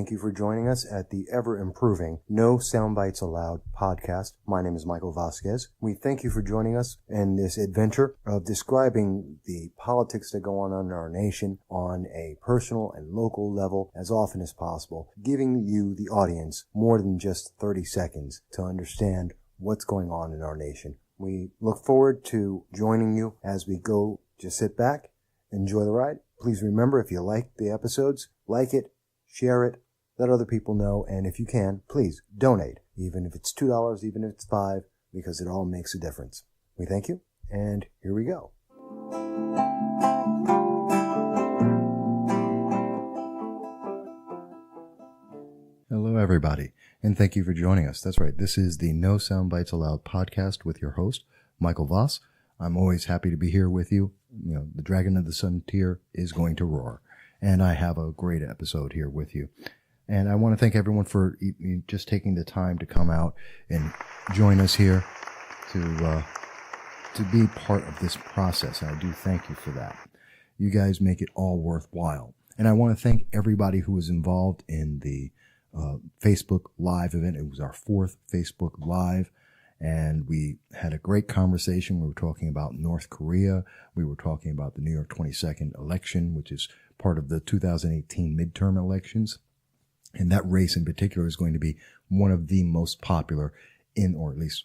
thank you for joining us at the ever-improving No Soundbites Allowed podcast. My name is Michael Vasquez. We thank you for joining us in this adventure of describing the politics that go on in our nation on a personal and local level as often as possible, giving you, the audience, more than just 30 seconds to understand what's going on in our nation. We look forward to joining you as we go. Just sit back, enjoy the ride. Please remember, if you like the episodes, like it, share it, let other people know, and if you can, please donate, even if it's $2, even if it's $5, because it all makes a difference. We thank you, and here we go. Hello, everybody, and thank you for joining us. That's right, this is the No Soundbites Allowed podcast with your host, Michael Voss. I'm always happy to be here with you. You know, the Dragon of the Sun tier is going to roar. And I have a great episode here with you. And I want to thank everyone for just taking the time to come out and join us here to be part of this process. And I do thank you for that. You guys make it all worthwhile. And I want to thank everybody who was involved in the Facebook Live event. It was our 4th Facebook Live. And we had a great conversation. We were talking about North Korea. We were talking about the New York 22nd election, which is part of the 2018 midterm elections. And that race in particular is going to be one of the most popular or at least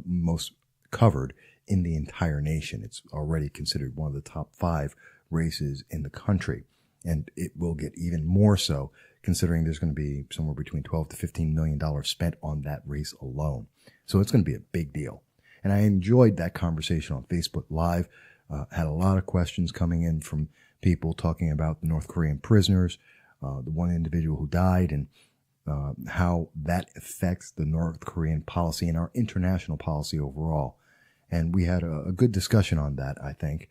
most covered in the entire nation. It's already considered one of the top 5 races in the country. And it will get even more so, considering there's going to be somewhere between $12 to $15 million spent on that race alone. So it's going to be a big deal. And I enjoyed that conversation on Facebook Live. Had a lot of questions coming in from people talking about the North Korean prisoners, the one individual who died, and how that affects the North Korean policy and our international policy overall. And we had a good discussion on that, I think.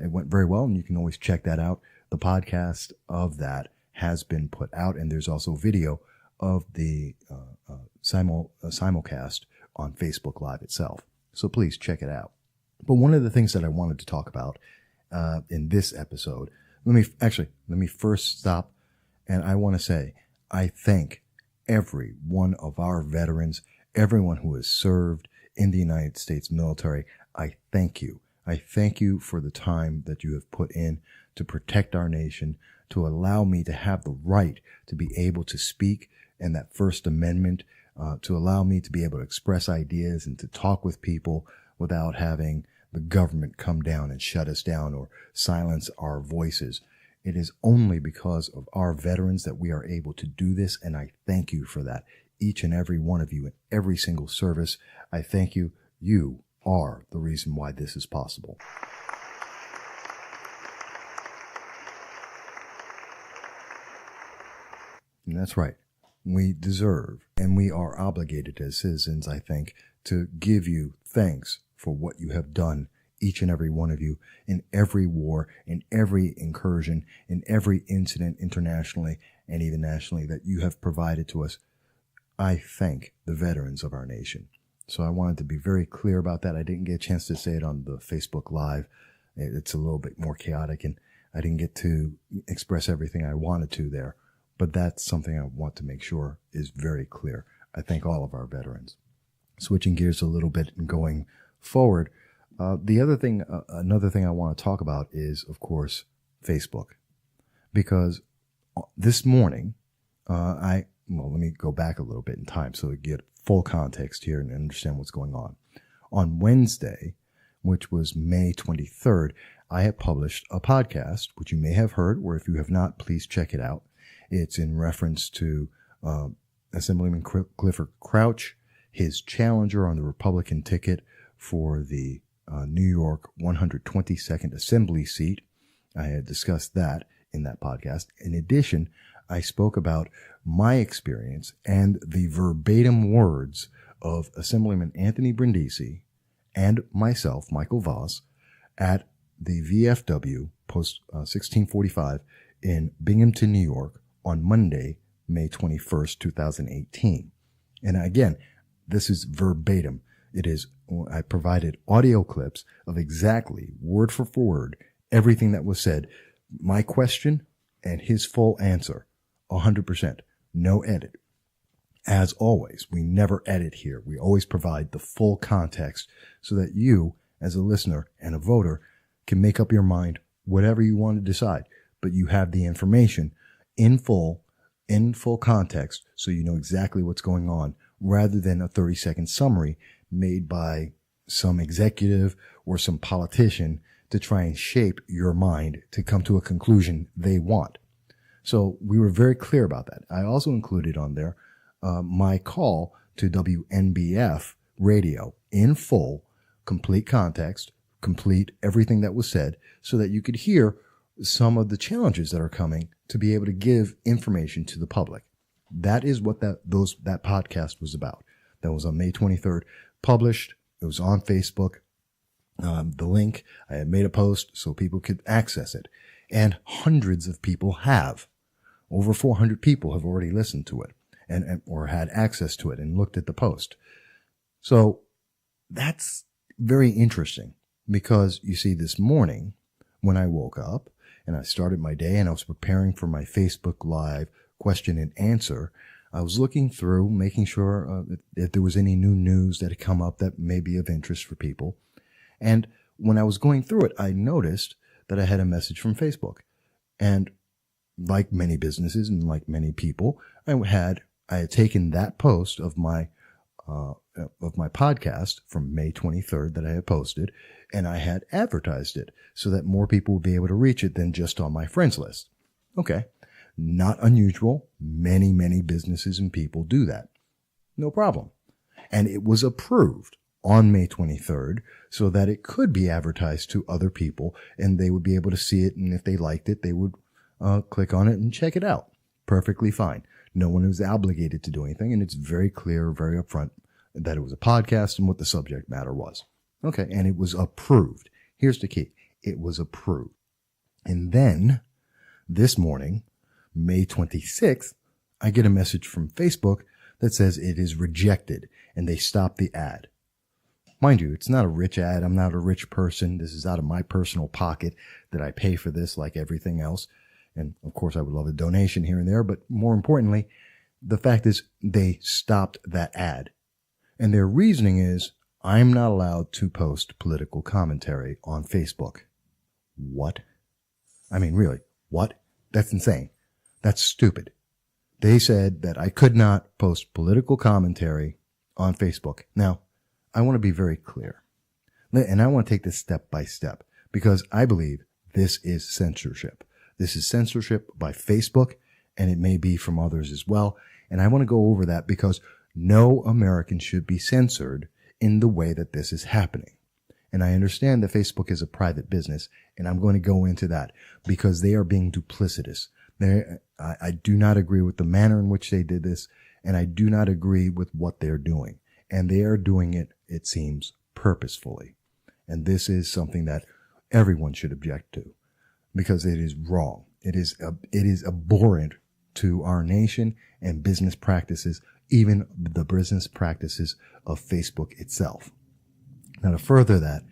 It went very well, and you can always check that out. The podcast of that has been put out, and there's also video of the simulcast on Facebook Live itself. So please check it out. But one of the things that I wanted to talk about in this episode, let me first stop, and I want to say I thank every one of our veterans, everyone who has served in the United States military. I thank you. I thank you for the time that you have put in to protect our nation, to allow me to have the right to be able to speak and that First Amendment, to allow me to be able to express ideas and to talk with people without having the government come down and shut us down or silence our voices. It is only because of our veterans that we are able to do this, and I thank you for that. Each and every one of you in every single service, I thank you. You are the reason why this is possible. And that's right. We deserve and we are obligated as citizens, I think, to give you thanks for what you have done, each and every one of you, in every war, in every incursion, in every incident internationally and even nationally that you have provided to us. I thank the veterans of our nation. So I wanted to be very clear about that. I didn't get a chance to say it on the Facebook Live. It's a little bit more chaotic, and I didn't get to express everything I wanted to there. But that's something I want to make sure is very clear. I thank all of our veterans. Switching gears a little bit and going forward, another thing I want to talk about is, of course, Facebook. Because this morning, let me go back a little bit in time so we get full context here and understand what's going on. On Wednesday, which was May 23rd, I had published a podcast, which you may have heard, or if you have not, please check it out. It's in reference to Assemblyman Clifford Crouch, his challenger on the Republican ticket for the New York 122nd Assembly seat. I had discussed that in that podcast. In addition, I spoke about my experience and the verbatim words of Assemblyman Anthony Brindisi and myself, Michael Voss, at the VFW Post 1645 in Binghamton, New York, on Monday, May 21st, 2018. And again, this is verbatim. I provided audio clips of exactly, word for word, everything that was said, my question and his full answer, 100%, no edit. As always, we never edit here. We always provide the full context so that you, as a listener and a voter, can make up your mind whatever you want to decide. But you have the information in full context so you know exactly what's going on, rather than a 30-second summary made by some executive or some politician to try and shape your mind to come to a conclusion they want. So we were very clear about that. I also included on there my call to WNBF radio in full, complete context, complete everything that was said, so that you could hear some of the challenges that are coming to be able to give information to the public. That is what that podcast was about. That was on May 23rd, published. It was on Facebook. The link, I had made a post so people could access it. And hundreds of people have. Over 400 people have already listened to it or had access to it and looked at the post. So that's very interesting, because you see, this morning when I woke up and I started my day and I was preparing for my Facebook Live question and answer, I was looking through, making sure if there was any new news that had come up that may be of interest for people. And when I was going through it, I noticed that I had a message from Facebook. And like many businesses and like many people, I had taken that post of my podcast from May 23rd that I had posted, and I had advertised it so that more people would be able to reach it than just on my friends list. Okay. Not unusual. Many, many businesses and people do that. No problem. And it was approved on May 23rd so that it could be advertised to other people and they would be able to see it. And if they liked it, they would click on it and check it out. Perfectly fine. No one was obligated to do anything. And it's very clear, very upfront that it was a podcast and what the subject matter was. Okay. And it was approved. Here's the key. It was approved. And then this morning, May 26th, I get a message from Facebook that says it is rejected and they stopped the ad. Mind you, it's not a rich ad. I'm not a rich person. This is out of my personal pocket that I pay for this like everything else. And of course, I would love a donation here and there. But more importantly, the fact is they stopped that ad. And their reasoning is, I'm not allowed to post political commentary on Facebook. What? I mean, really, what? That's insane. That's stupid. They said that I could not post political commentary on Facebook. Now, I want to be very clear. And I want to take this step by step because I believe this is censorship. This is censorship by Facebook, and it may be from others as well. And I want to go over that because no American should be censored in the way that this is happening. And I understand that Facebook is a private business, and I'm going to go into that because they are being duplicitous. I do not agree with the manner in which they did this, and I do not agree with what they're doing. And they are doing it, it seems, purposefully. And this is something that everyone should object to because it is wrong. It is abhorrent to our nation and business practices, even the business practices of Facebook itself. Now, to further that,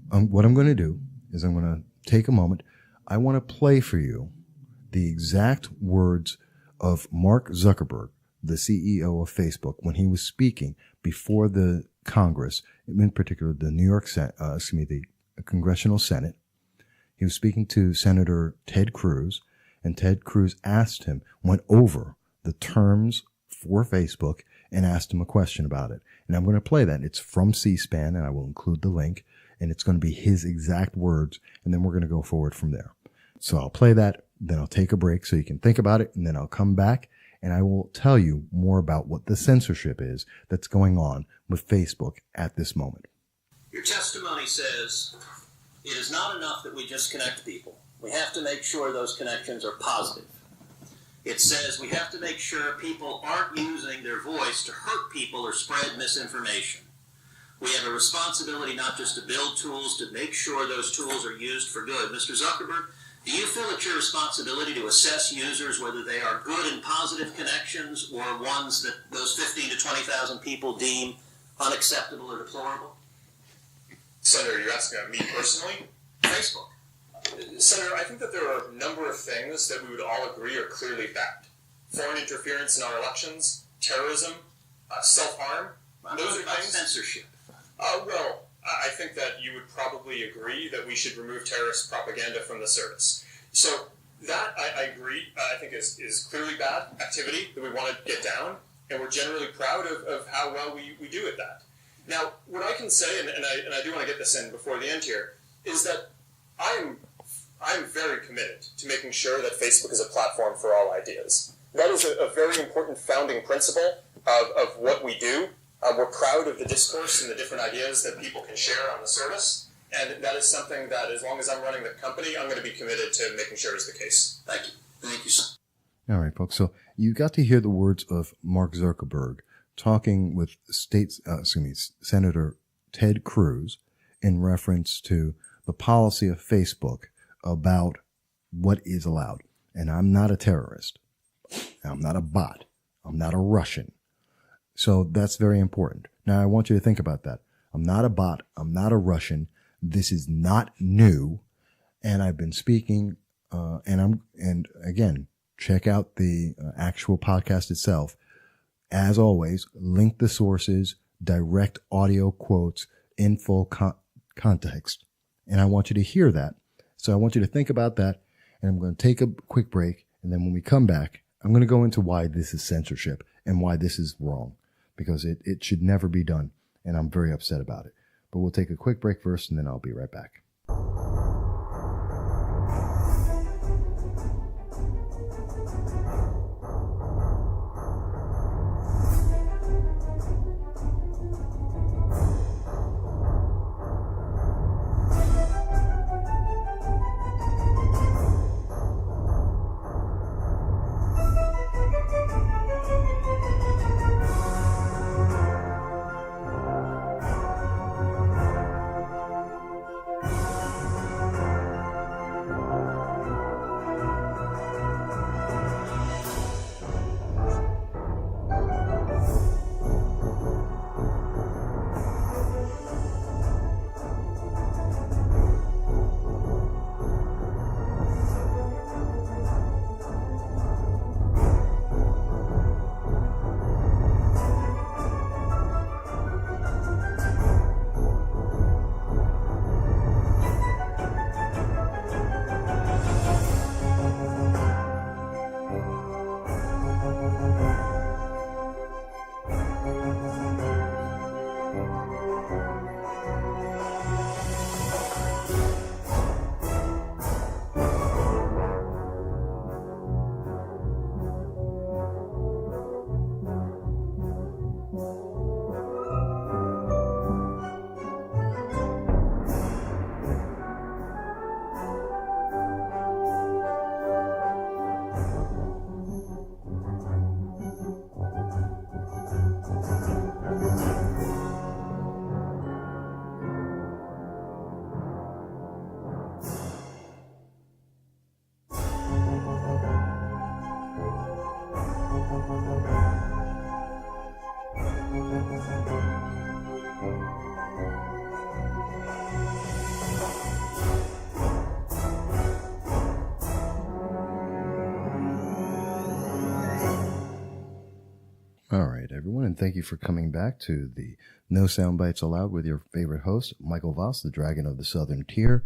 what I'm going to do is I'm going to take a moment. I want to play for you the exact words of Mark Zuckerberg, the CEO of Facebook, when he was speaking before the Congress, in particular the the Congressional Senate. He was speaking to Senator Ted Cruz, and Ted Cruz went over the terms for Facebook and asked him a question about it. And I'm going to play that. It's from C-SPAN, and I will include the link, and it's going to be his exact words, and then we're going to go forward from there. So I'll play that, then I'll take a break so you can think about it, and then I'll come back, and I will tell you more about what the censorship is that's going on with Facebook at this moment. Your testimony says it is not enough that we just connect people. We have to make sure those connections are positive. It says we have to make sure people aren't using their voice to hurt people or spread misinformation. We have a responsibility not just to build tools, to make sure those tools are used for good. Mr. Zuckerberg, do you feel it's your responsibility to assess users whether they are good and positive connections or ones that those 15 to 20,000 people deem unacceptable or deplorable? Senator, you're asking me personally? Facebook. Senator, I think that there are a number of things that we would all agree are clearly bad. foreign interference in our elections, terrorism, self-harm. Those are things. Censorship. Well, I think that you would probably agree that we should remove terrorist propaganda from the service. So that, I agree, I think is clearly bad activity that we want to get down, and we're generally proud of how well we do at that. Now, what I can say, and I do want to get this in before the end here, is that I'm very committed to making sure that Facebook is a platform for all ideas. That is a very important founding principle of what we do. We're proud of the discourse and the different ideas that people can share on the service, and that is something that, as long as I'm running the company, I'm going to be committed to making sure is the case. Thank you. Thank you, sir. All right, folks. So you got to hear the words of Mark Zuckerberg talking with Senator Ted Cruz in reference to the policy of Facebook about what is allowed. And I'm not a terrorist. I'm not a bot. I'm not a Russian. So that's very important. Now I want you to think about that. I'm not a bot. I'm not a Russian. This is not new. And I've been speaking, and again, check out the actual podcast itself. As always, link the sources, direct audio quotes in full context. And I want you to hear that. So I want you to think about that. And I'm going to take a quick break. And then when we come back, I'm going to go into why this is censorship and why this is wrong, because it should never be done. And I'm very upset about it. But we'll take a quick break first, and then I'll be right back. All right, everyone, and thank you for coming back to the No Soundbites Allowed with your favorite host, Michael Voss, the Dragon of the Southern Tier.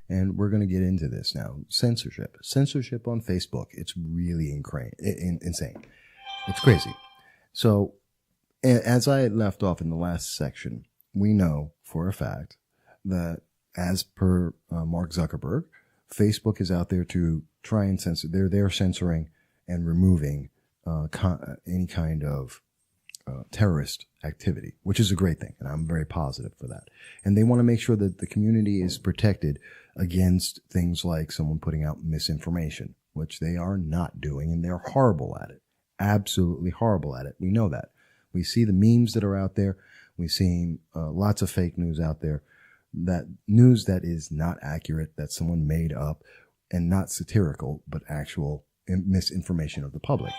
And we're going to get into this now. Censorship. Censorship on Facebook. It's really insane. It's crazy. So, as I had left off in the last section, we know for a fact that, as per Mark Zuckerberg, Facebook is out there to try and censor. They're censoring and removing any kind of terrorist activity, which is a great thing, and I'm very positive for that. And they want to make sure that the community is protected against things like someone putting out misinformation, which they are not doing, and they're horrible at it. Absolutely horrible at it. We know that. We see the memes that are out there. We've seen lots of fake news out there, that news that is not accurate, that someone made up, and not satirical, but actual misinformation of the public.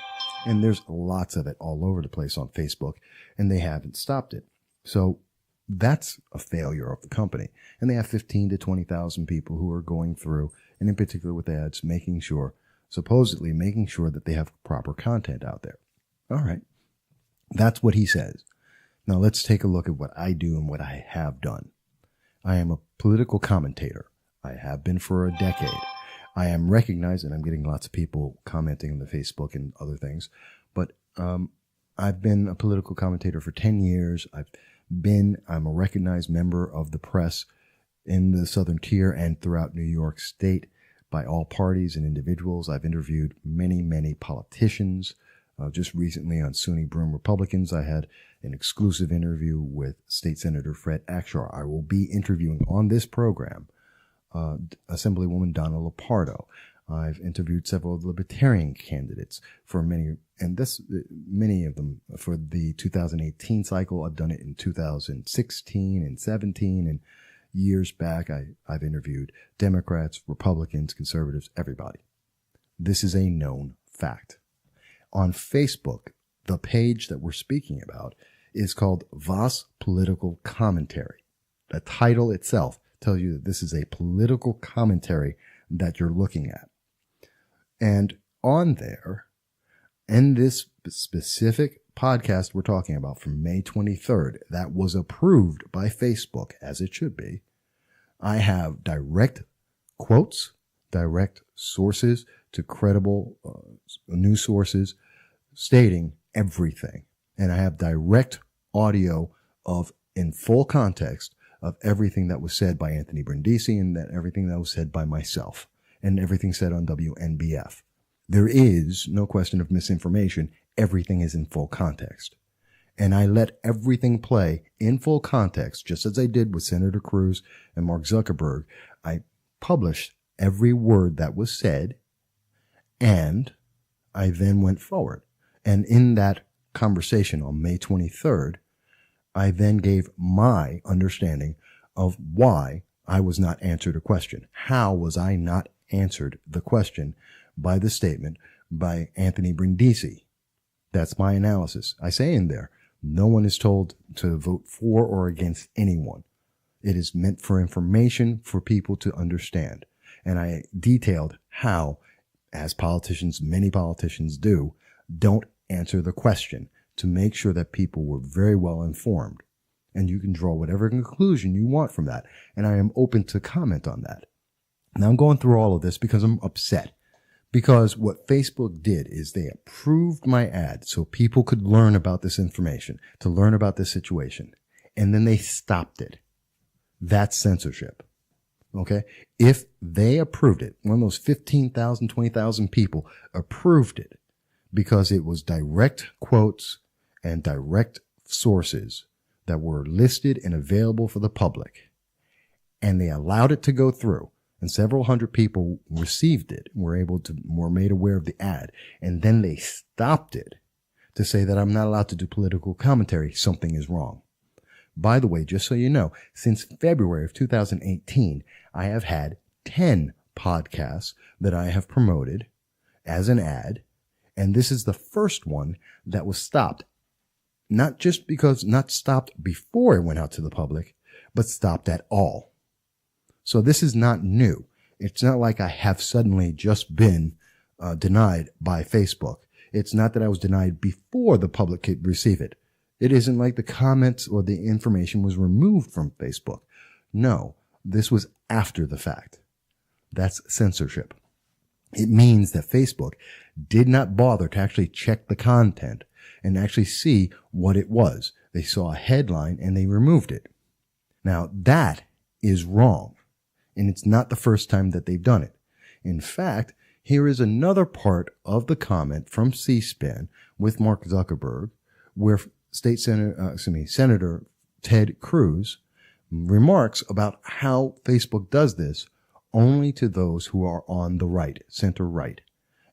And there's lots of it all over the place on Facebook, and they haven't stopped it. So that's a failure of the company. And they have 15 to 20,000 people who are going through, and in particular with ads, making sure supposedly making sure that they have proper content out there. All right. That's what he says. Now let's take a look at what I do and what I have done. I am a political commentator. I have been for a decade. I am recognized, and I'm getting lots of people commenting on the Facebook and other things, but I've been a political commentator for 10 years. I'm a recognized member of the press in the Southern Tier and throughout New York State by all parties and individuals. I've interviewed many, many politicians. Just recently on SUNY Broom Republicans, I had an exclusive interview with State Senator Fred Akshar. I will be interviewing on this program Assemblywoman Donna Lopardo. I've interviewed several of the Libertarian candidates for many of them for the 2018 cycle. I've done it in 2016 and 17, and years back I've interviewed Democrats, Republicans, conservatives, everybody. This is a known fact. On Facebook, the page that we're speaking about is called Voss Political Commentary. The title itself tells you that this is a political commentary that you're looking at. And on there, in this specific podcast we're talking about from May 23rd, that was approved by Facebook, as it should be, I have direct quotes, direct sources to credible news sources stating everything. And I have direct audio of, in full context, of everything that was said by Anthony Brindisi and that everything that was said by myself and everything said on WNBF. There is no question of misinformation. Everything is in full context. And I let everything play in full context, just as I did with Senator Cruz and Mark Zuckerberg. I published every word that was said, and I then went forward. And in that conversation on May 23rd, I then gave my understanding of why I was not answered a question. How was I not answered the question by the statement by Anthony Brindisi? That's my analysis. I say in there, no one is told to vote for or against anyone. It is meant for information for people to understand. And I detailed how, as politicians, many politicians do, don't answer the question to make sure that people were very well informed. And you can draw whatever conclusion you want from that. And I am open to comment on that. Now I'm going through all of this because I'm upset. Because what Facebook did is they approved my ad so people could learn about this information, to learn about this situation. And then they stopped it. That's censorship. Okay? If they approved it, one of those 15,000, 20,000 people approved it because it was direct quotes and direct sources that were listed and available for the public. And they allowed it to go through. And several hundred people received it, were made aware of the ad. And then they stopped it to say that I'm not allowed to do political commentary. Something is wrong. By the way, just so you know, since February of 2018, I have had 10 podcasts that I have promoted as an ad. And this is the first one that was stopped. Not stopped before it went out to the public, but stopped at all. So this is not new. It's not like I have suddenly just been denied by Facebook. It's not that I was denied before the public could receive it. It isn't like the comments or the information was removed from Facebook. No, this was after the fact. That's censorship. It means that Facebook did not bother to actually check the content and actually see what it was. They saw a headline and they removed it. Now that is wrong. And it's not the first time that they've done it. In fact, here is another part of the comment from C-SPAN with Mark Zuckerberg, where Senator Ted Cruz remarks about how Facebook does this only to those who are on the right, center right,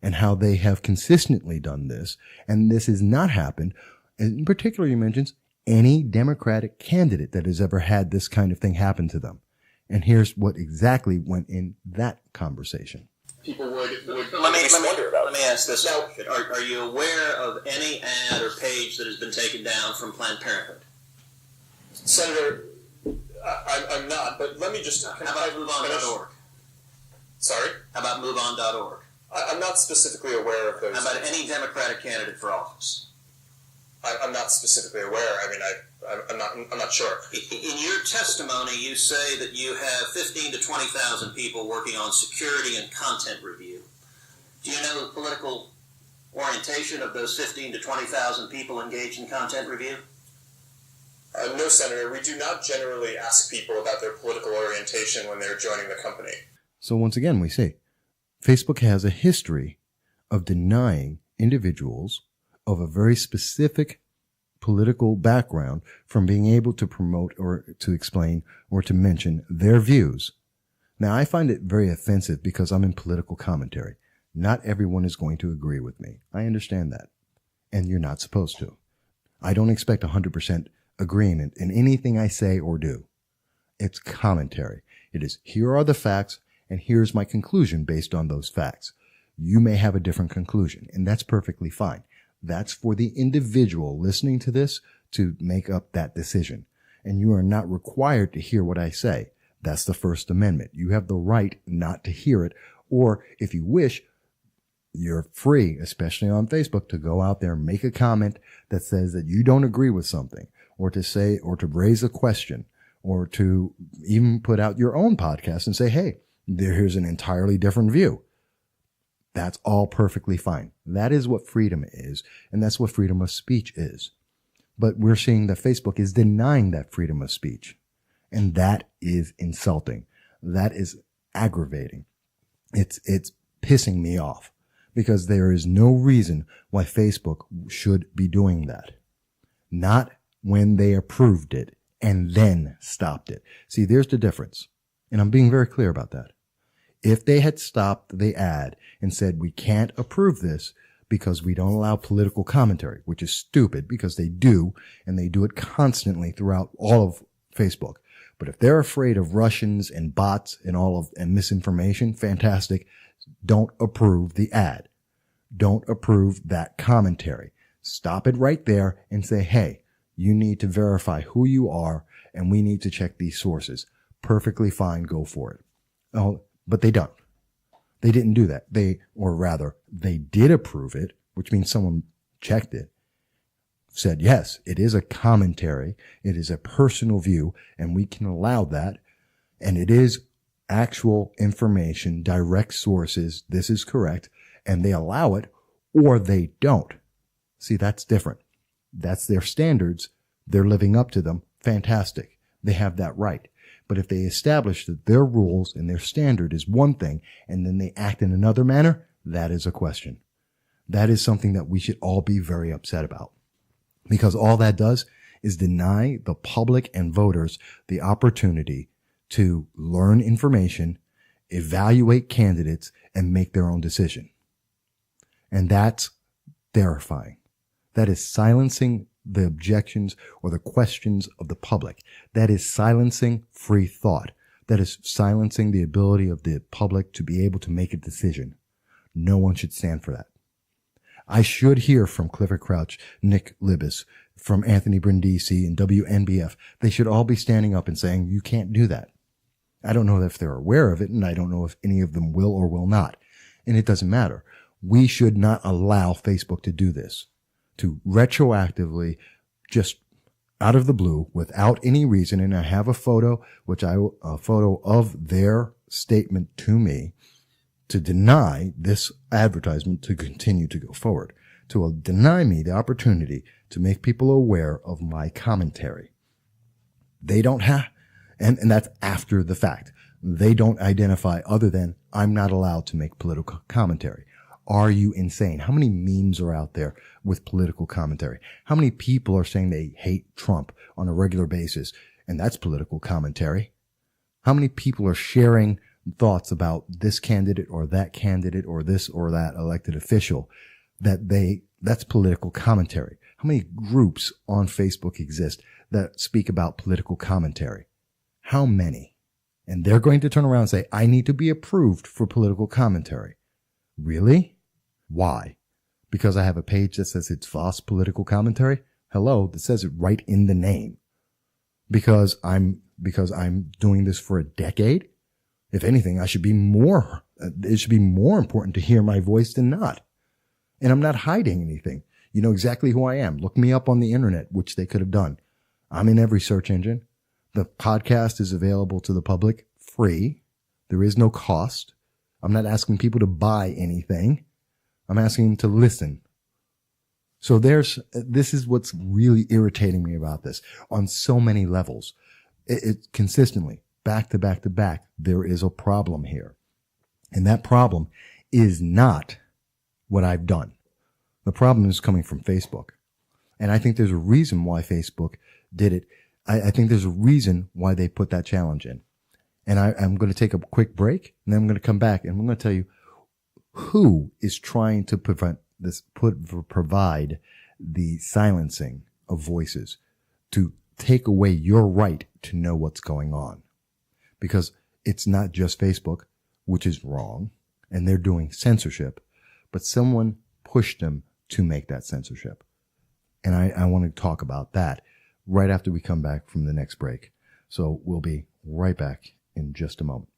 and how they have consistently done this. And this has not happened. In particular, he mentions any Democratic candidate that has ever had this kind of thing happen to them. And here's what exactly went in that conversation. People would let me ask this now, question. Are you aware of any ad or page that has been taken down from Planned Parenthood? Senator, I'm not, but let me just... How about MoveOn.org? Sorry? How about MoveOn.org? I'm not specifically aware of those. How about any Democratic candidate for office? I'm not specifically aware. I mean, I'm not sure. In your testimony, you say that you have 15 to 20,000 people working on security and content review. Do you know the political orientation of those 15 to 20,000 people engaged in content review? No, Senator. We do not generally ask people about their political orientation when they're joining the company. So once again, we say Facebook has a history of denying individuals of a very specific political background from being able to promote or to explain or to mention their views. Now, I find it very offensive because I'm in political commentary. Not everyone is going to agree with me. I understand that. And you're not supposed to. I don't expect 100% agreement in anything I say or do. It's commentary. It is, here are the facts, and here's my conclusion based on those facts. You may have a different conclusion, and that's perfectly fine. That's for the individual listening to this to make up that decision. And you are not required to hear what I say. That's the First Amendment. You have the right not to hear it. Or if you wish, you're free, especially on Facebook, to go out there and make a comment that says that you don't agree with something, or to say, or to raise a question, or to even put out your own podcast and say, hey, here's an entirely different view. That's all perfectly fine. That is what freedom is, and that's what freedom of speech is. But we're seeing that Facebook is denying that freedom of speech, and that is insulting. That is aggravating. It's pissing me off because there is no reason why Facebook should be doing that. Not when they approved it and then stopped it. See, there's the difference, and I'm being very clear about that. If they had stopped the ad and said, we can't approve this because we don't allow political commentary, which is stupid because they do, and they do it constantly throughout all of Facebook. But if they're afraid of Russians and bots and misinformation, fantastic. Don't approve the ad. Don't approve that commentary. Stop it right there and say, hey, you need to verify who you are, and we need to check these sources. Perfectly fine. Go for it. Oh, but they don't. They didn't do that. They did approve it, which means someone checked it, said, yes, it is a commentary. It is a personal view, and we can allow that. And it is actual information, direct sources. This is correct. And they allow it, or they don't. See, that's different. That's their standards. They're living up to them. Fantastic. They have that right. But if they establish that their rules and their standard is one thing, and then they act in another manner, that is a question. That is something that we should all be very upset about. Because all that does is deny the public and voters the opportunity to learn information, evaluate candidates, and make their own decision. And that's terrifying. That is silencing the objections or the questions of the public. That is silencing free thought. That is silencing the ability of the public to be able to make a decision. No one should stand for that. I should hear from Clifford Crouch, Nick Libis, from Anthony Brindisi and WNBF. They should all be standing up and saying, you can't do that. I don't know if they're aware of it, and I don't know if any of them will or will not. And it doesn't matter. We should not allow Facebook to do this, to retroactively, just out of the blue, without any reason. And I have a photo, a photo of their statement to me, to deny this advertisement to continue to go forward, to deny me the opportunity to make people aware of my commentary. They don't have, and that's after the fact. They don't identify other than I'm not allowed to make political commentary. Are you insane? How many memes are out there with political commentary? How many people are saying they hate Trump on a regular basis? And that's political commentary. How many people are sharing thoughts about this candidate or this or that elected official that's political commentary? How many groups on Facebook exist that speak about political commentary? How many? And they're going to turn around and say, I need to be approved for political commentary. Really? Why? Because I have a page that says it's Voss political commentary? Hello, that says it right in the name. Because I'm doing this for a decade? If anything, I should be more It should be more important to hear my voice than not. And I'm not hiding anything. You know exactly who I am. Look me up on the internet, which they could have done. I'm in every search engine. The podcast is available to the public free. There is no cost. I'm not asking people to buy anything. I'm asking them to listen. So this is what's really irritating me about this on so many levels. It consistently, back to back to back, there is a problem here. And that problem is not what I've done. The problem is coming from Facebook. And I think there's a reason why Facebook did it. I think there's a reason why they put that challenge in. And I'm going to take a quick break, and then I'm going to come back, and I'm going to tell you who is trying to provide the silencing of voices to take away your right to know what's going on. Because it's not just Facebook, which is wrong, and they're doing censorship, but someone pushed them to make that censorship. And I want to talk about that right after we come back from the next break. So we'll be right back in just a moment.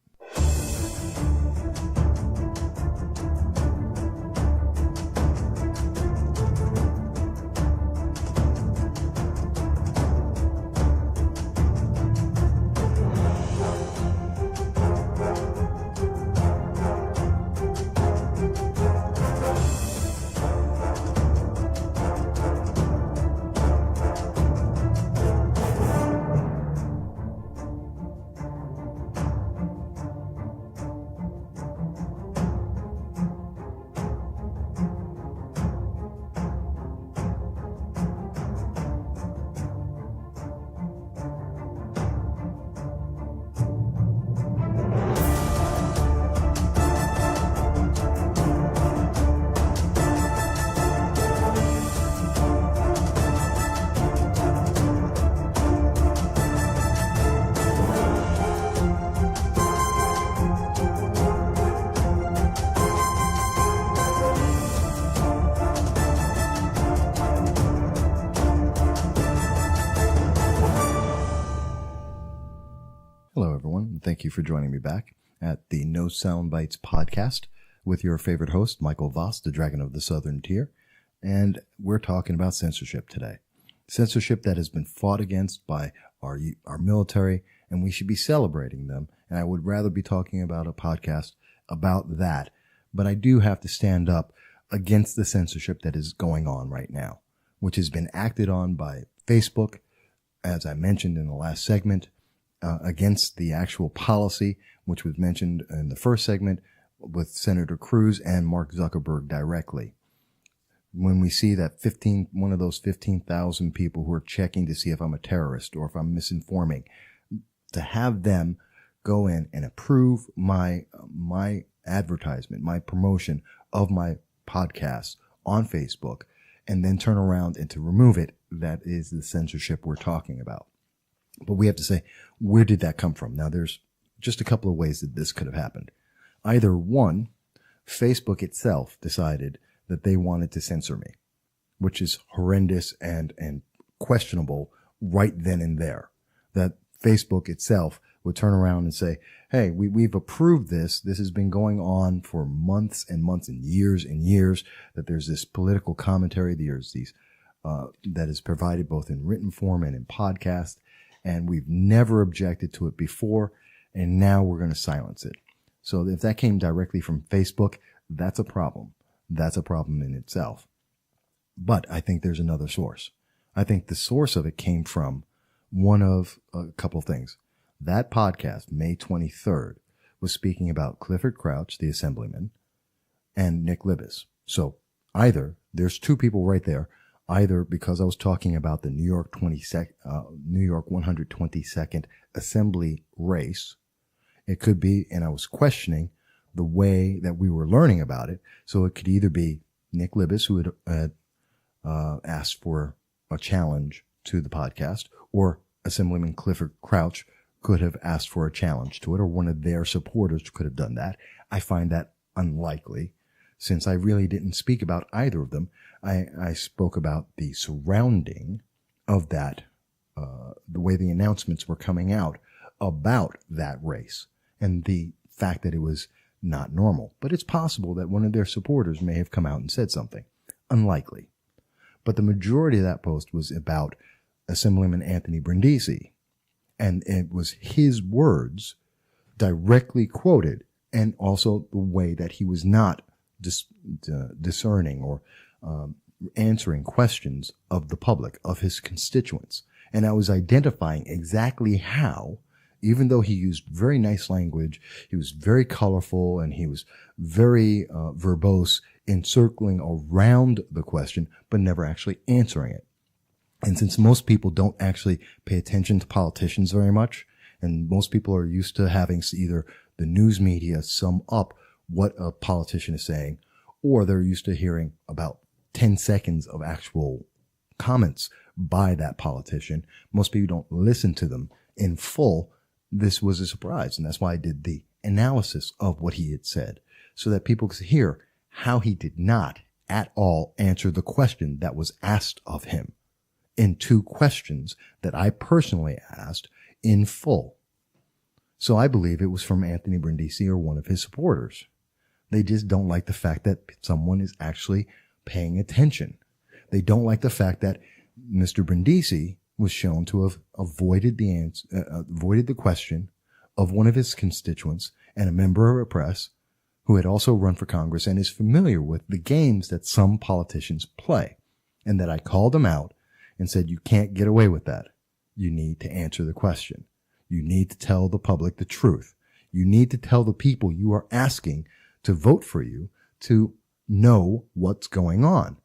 Hello, everyone. Thank you for joining me back at the No Soundbites podcast with your favorite host, Michael Voss, the Dragon of the Southern Tier. And we're talking about censorship today. Censorship that has been fought against by our military, and we should be celebrating them. And I would rather be talking about a podcast about that. But I do have to stand up against the censorship that is going on right now, which has been acted on by Facebook, as I mentioned in the last segment, against the actual policy, which was mentioned in the first segment with Senator Cruz and Mark Zuckerberg directly. When we see that one of those 15,000 people who are checking to see if I'm a terrorist or if I'm misinforming, to have them go in and approve my advertisement, my promotion of my podcast on Facebook, and then turn around and to remove it, that is the censorship we're talking about. But we have to say, where did that come from? Now, there's just a couple of ways that this could have happened. Either one, Facebook itself decided that they wanted to censor me, which is horrendous and questionable right then and there. That Facebook itself would turn around and say, hey, we've approved this. This has been going on for months and months and years, that there's this political commentary, there's these that is provided both in written form and in podcast. And we've never objected to it before, and now we're going to silence it. So if that came directly from Facebook, that's a problem. That's a problem in itself. But I think there's another source. I think the source of it came from one of a couple of things. That podcast, May 23rd, was speaking about Clifford Crouch, the assemblyman, and Nick Libis. So either there's two people right there, either because I was talking about the New York 122nd Assembly race. It could be, and I was questioning the way that we were learning about it. So it could either be Nick Libis, who had asked for a challenge to the podcast, or Assemblyman Clifford Crouch could have asked for a challenge to it, or one of their supporters could have done that. I find that unlikely, since I really didn't speak about either of them. I spoke about the surrounding of that, the way the announcements were coming out about that race, and the fact that it was not normal. But it's possible that one of their supporters may have come out and said something. Unlikely. But the majority of that post was about Assemblyman Anthony Brindisi. And it was his words directly quoted, and also the way that he was not discerning or answering questions of the public, of his constituents. And I was identifying exactly how, even though he used very nice language, he was very colorful, and he was very verbose in circling around the question, but never actually answering it. And since most people don't actually pay attention to politicians very much, and most people are used to having either the news media sum up what a politician is saying, or they're used to hearing about 10 seconds of actual comments by that politician. Most people don't listen to them in full. This was a surprise, and that's why I did the analysis of what he had said, so that people could hear how he did not at all answer the question that was asked of him in 2 questions that I personally asked in full. So I believe it was from Anthony Brindisi or one of his supporters. They just don't like the fact that someone is actually paying attention. They don't like the fact that Mr. Brindisi was shown to have avoided the question of one of his constituents and a member of the press who had also run for Congress and is familiar with the games that some politicians play, and that I called him out and said, you can't get away with that. You need to answer the question. You need to tell the public the truth. You need to tell the people you are asking to vote for you to know what's going on.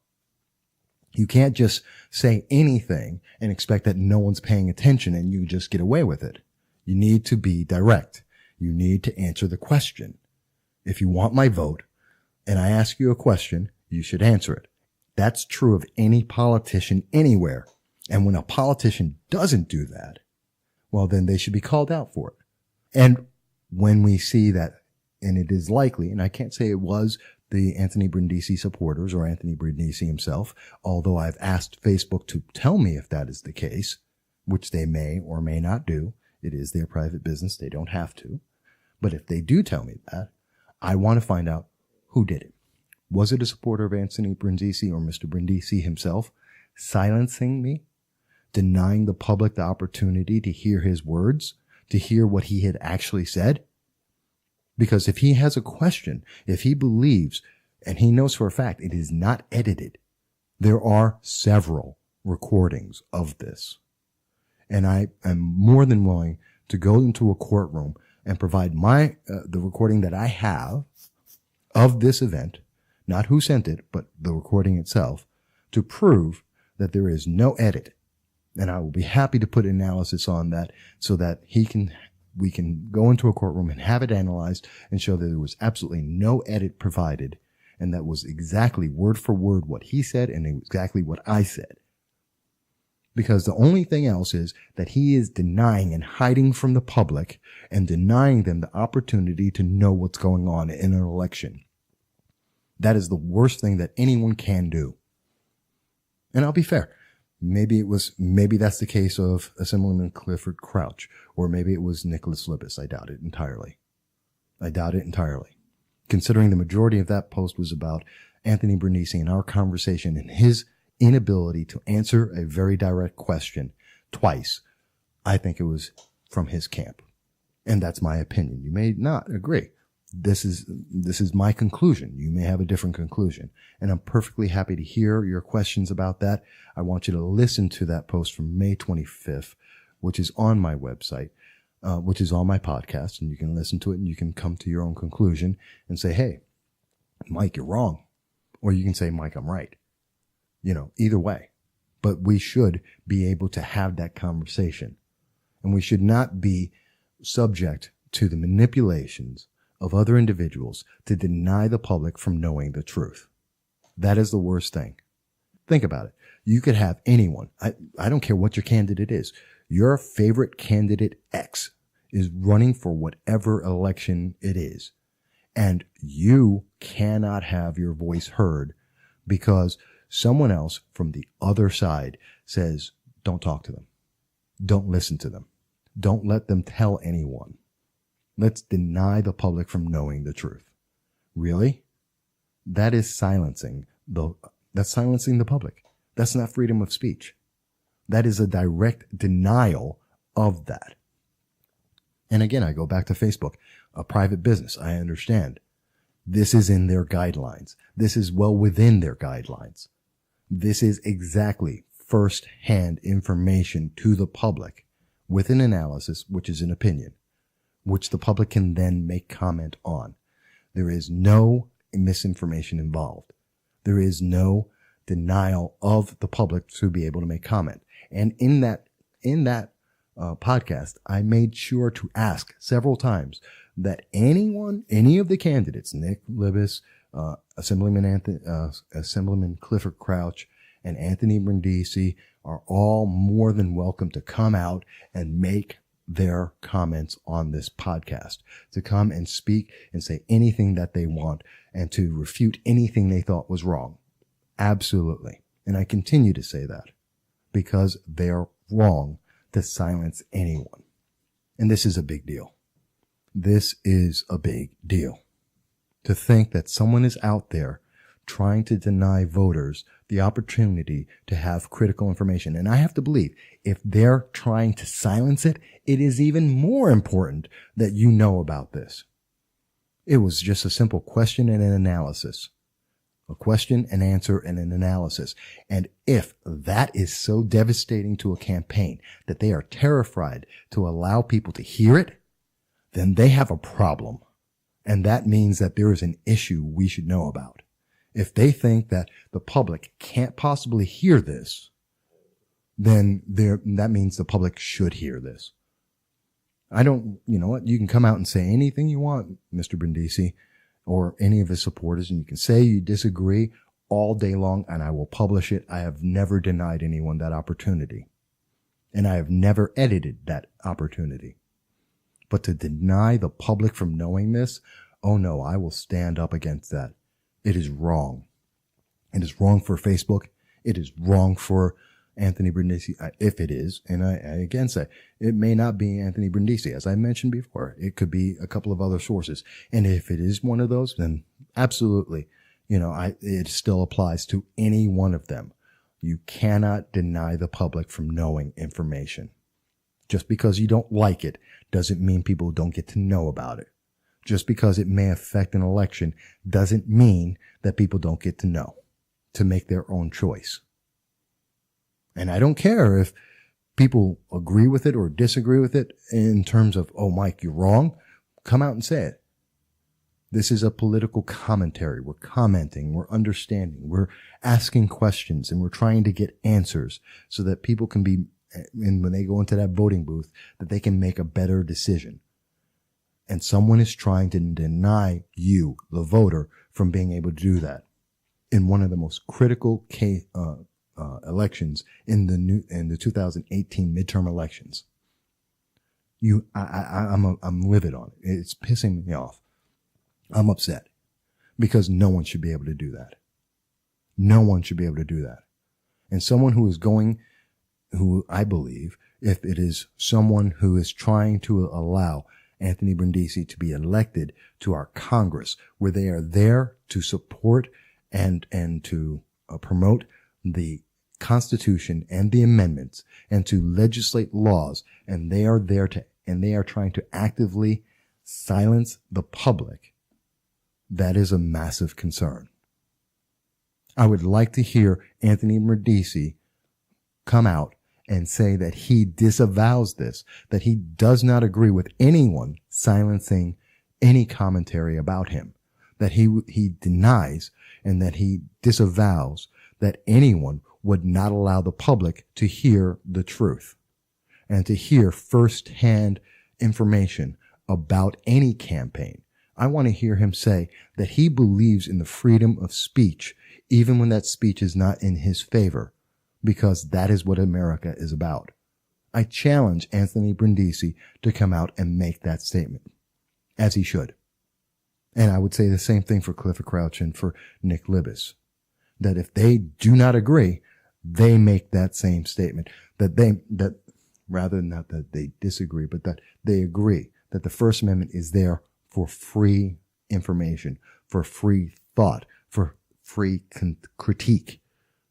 You can't just say anything and expect that no one's paying attention and you just get away with it. You need to be direct. You need to answer the question. If you want my vote and I ask you a question, you should answer it. That's true of any politician anywhere. And when a politician doesn't do that, well, then they should be called out for it. And when we see that, and it is likely, and I can't say it was the Anthony Brindisi supporters or Anthony Brindisi himself, although I've asked Facebook to tell me if that is the case, which they may or may not do. It is their private business. They don't have to. But if they do tell me that, I want to find out who did it. Was it a supporter of Anthony Brindisi or Mr. Brindisi himself silencing me, denying the public the opportunity to hear his words, to hear what he had actually said? Because if he has a question, if he believes, and he knows for a fact it is not edited, there are several recordings of this. And I am more than willing to go into a courtroom and provide the recording that I have of this event, not who sent it, but the recording itself, to prove that there is no edit. And I will be happy to put analysis on that so that we can go into a courtroom and have it analyzed and show that there was absolutely no edit provided, and that was exactly word for word what he said and exactly what I said. Because the only thing else is that he is denying and hiding from the public and denying them the opportunity to know what's going on in an election. That is the worst thing that anyone can do. And I'll be fair. Maybe that's the case of Assemblyman Clifford Crouch, or maybe it was Nicholas Lippis. I doubt it entirely. Considering the majority of that post was about Anthony Brindisi and our conversation and his inability to answer a very direct question twice, I think it was from his camp. And that's my opinion. You may not agree. This is my conclusion. You may have a different conclusion. And I'm perfectly happy to hear your questions about that. I want you to listen to that post from May 25th, which is on my website, which is on my podcast, and you can listen to it and you can come to your own conclusion and say, hey, Mike, you're wrong. Or you can say, Mike, I'm right. Either way. But we should be able to have that conversation. And we should not be subject to the manipulations of other individuals to deny the public from knowing the truth. That is the worst thing. Think about it. You could have anyone. I don't care what your candidate is. Your favorite candidate X is running for whatever election it is. And you cannot have your voice heard because someone else from the other side says, don't talk to them. Don't listen to them. Don't let them tell anyone. Let's deny the public from knowing the truth. Really? That is silencing the public. That's not freedom of speech. That is a direct denial of that. And again, I go back to Facebook, a private business. I understand. This is in their guidelines. This is well within their guidelines. This is exactly first-hand information to the public with an analysis, which is an opinion, which the public can then make comment on. There is no misinformation involved. There is no denial of the public to be able to make comment. And in that podcast, I made sure to ask several times that any of the candidates, Nick Libis, Assemblyman Clifford Crouch, and Anthony Brindisi, are all more than welcome to come out and make their comments on this podcast, to come and speak and say anything that they want and to refute anything they thought was wrong. Absolutely. And I continue to say that because they're wrong to silence anyone. And this is a big deal. This is a big deal. To think that someone is out there trying to deny voters the opportunity to have critical information. And I have to believe if they're trying to silence it, it is even more important that you know about this. It was just a simple question and an analysis. A question, an answer, and an analysis. And if that is so devastating to a campaign that they are terrified to allow people to hear it, then they have a problem. And that means that there is an issue we should know about. If they think that the public can't possibly hear this, then that means the public should hear this. You know what? You can come out and say anything you want, Mr. Brindisi, or any of his supporters, and you can say you disagree all day long, and I will publish it. I have never denied anyone that opportunity. And I have never edited that opportunity. But to deny the public from knowing this, oh no, I will stand up against that. It is wrong. It is wrong for Facebook. It is wrong for Anthony Brindisi, if it is. And I again say, it may not be Anthony Brindisi. As I mentioned before, it could be a couple of other sources. And if it is one of those, then absolutely, it still applies to any one of them. You cannot deny the public from knowing information. Just because you don't like it doesn't mean people don't get to know about it. Just because it may affect an election doesn't mean that people don't get to know, to make their own choice. And I don't care if people agree with it or disagree with it in terms of, oh, Mike, you're wrong. Come out and say it. This is a political commentary. We're commenting, we're understanding, we're asking questions, and we're trying to get answers so that people can be, and when they go into that voting booth, that they can make a better decision. And someone is trying to deny you, the voter, from being able to do that in one of the most critical elections in the 2018 midterm elections. I'm livid on it. It's pissing me off. I'm upset because no one should be able to do that. No one should be able to do that. And someone who I believe, if it is someone who is trying to allow Anthony Brindisi to be elected to our Congress, where they are there to support and to promote the Constitution and the amendments and to legislate laws, and they are trying to actively silence the public. That is a massive concern. I would like to hear Anthony Brindisi come out and say that he disavows this, that he does not agree with anyone silencing any commentary about him, that he denies and that he disavows that anyone would not allow the public to hear the truth and to hear firsthand information about any campaign. I want to hear him say that he believes in the freedom of speech, even when that speech is not in his favor, because that is what America is about. I challenge Anthony Brindisi to come out and make that statement, as he should. And I would say the same thing for Clifford Crouch and for Nick Libis, that if they do not agree, they make that same statement, rather not that they disagree, but that they agree that the First Amendment is there for free information, for free thought, for free critique,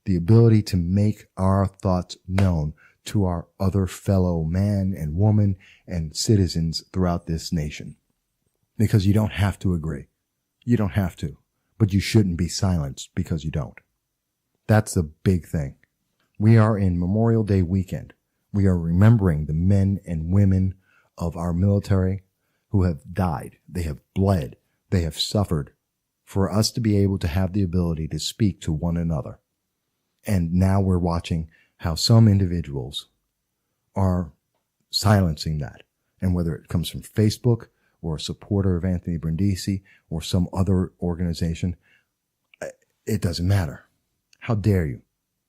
the ability to make our thoughts known to our other fellow man and woman and citizens throughout this nation. Because you don't have to agree. You don't have to. But you shouldn't be silenced because you don't. That's the big thing. We are in Memorial Day weekend. We are remembering the men and women of our military who have died. They have bled. They have suffered for us to be able to have the ability to speak to one another. And now we're watching how some individuals are silencing that. And whether it comes from Facebook or a supporter of Anthony Brindisi or some other organization, it doesn't matter. How dare you?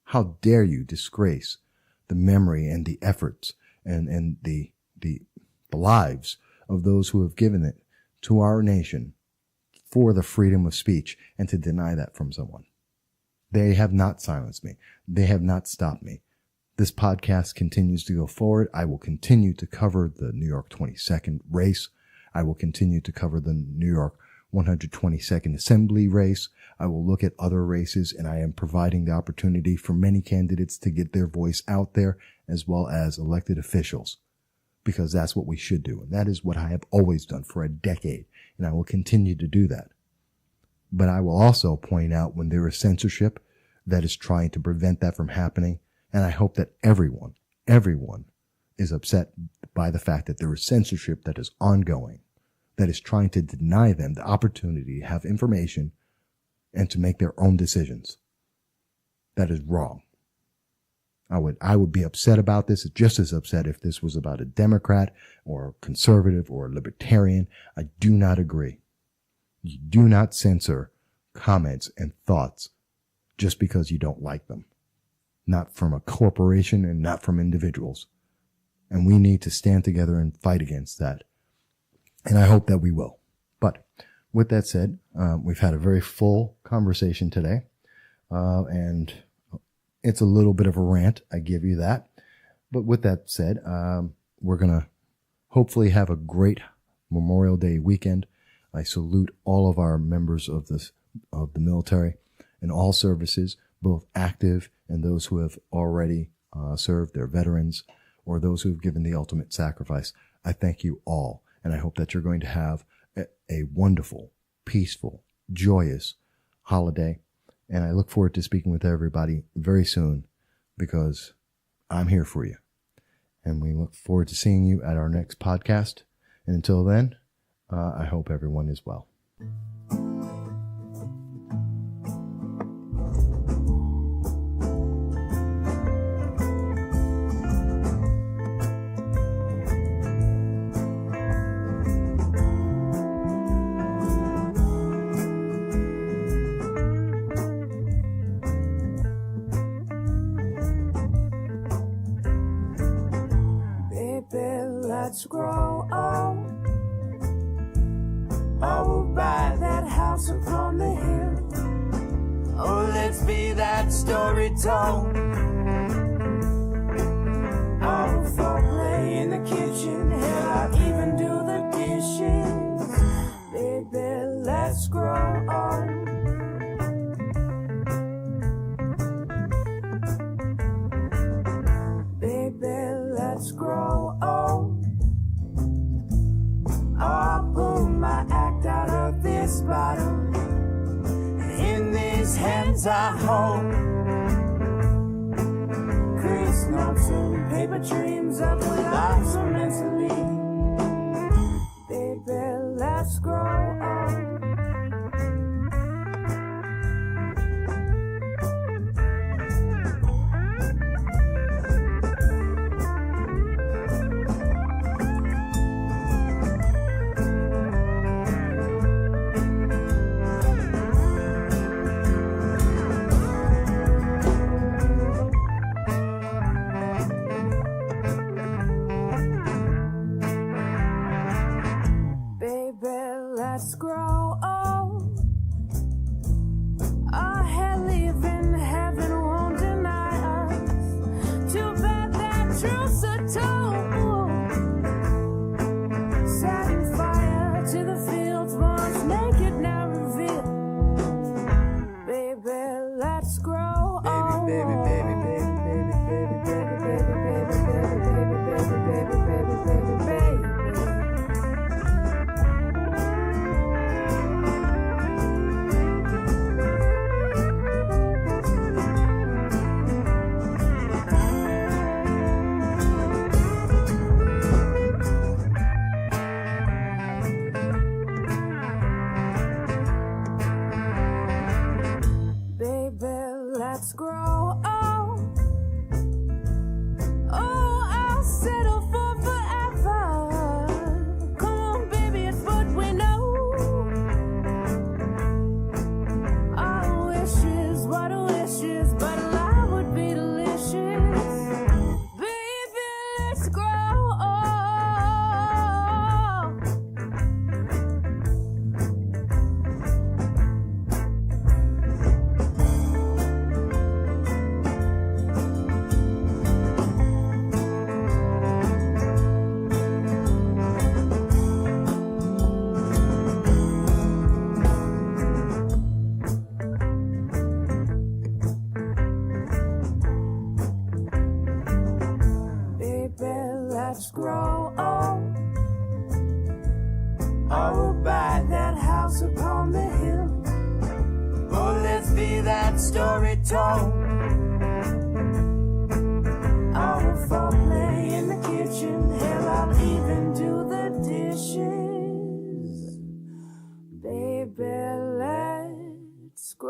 How dare you disgrace the memory and the efforts and the lives of those who have given it to our nation for the freedom of speech, and to deny that from someone. They have not silenced me. They have not stopped me. This podcast continues to go forward. I will continue to cover the New York 22nd race. I will continue to cover the New York 122nd Assembly race. I will look at other races, and I am providing the opportunity for many candidates to get their voice out there, as well as elected officials, because that's what we should do. And that is what I have always done for a decade, and I will continue to do that. But I will also point out when there is censorship that is trying to prevent that from happening. And I hope that everyone is upset by the fact that there is censorship that is ongoing, that is trying to deny them the opportunity to have information and to make their own decisions. That is wrong. I would be upset about this, just as upset if this was about a Democrat or a conservative or a libertarian. I do not agree. You do not censor comments and thoughts just because you don't like them. Not from a corporation and not from individuals. And we need to stand together and fight against that. And I hope that we will. But with that said, we've had a very full conversation today. And it's a little bit of a rant, I give you that. But with that said, we're going to hopefully have a great Memorial Day weekend. I salute all of our members of the military and all services, both active and those who have already served, their veterans, or those who have given the ultimate sacrifice. I thank you all, and I hope that you're going to have a wonderful, peaceful, joyous holiday. And I look forward to speaking with everybody very soon, because I'm here for you. And we look forward to seeing you at our next podcast. And until then, I hope everyone is well. Let's grow old. Oh, we'll buy that house upon the hill. Oh, let's be that story told. Oh, we'll play in the kitchen. Hell, I'll even do the dishes. Baby, let's grow old. Baby, let's grow old. I'll pull my act out of this bottle. In these hands I hold crease notes and paper dreams of what lives are meant to lead. Baby, let's grow old. Let's grow old. Our hell living heaven won't deny us. Too bad that truth's a told. Setting fire to the fields once naked, now revealed. grow old. Oh, I'll settle for forever. Come on, baby, it's what we know. Our wishes, what a wishes, but life would be delicious. Baby, let's grow old. Baby, let's grow old. Oh, we'll buy that house upon the hill. Oh, let's be that story told. Oh, we'll foreplay in the kitchen. Hell, I'll even do the dishes. Baby, let's grow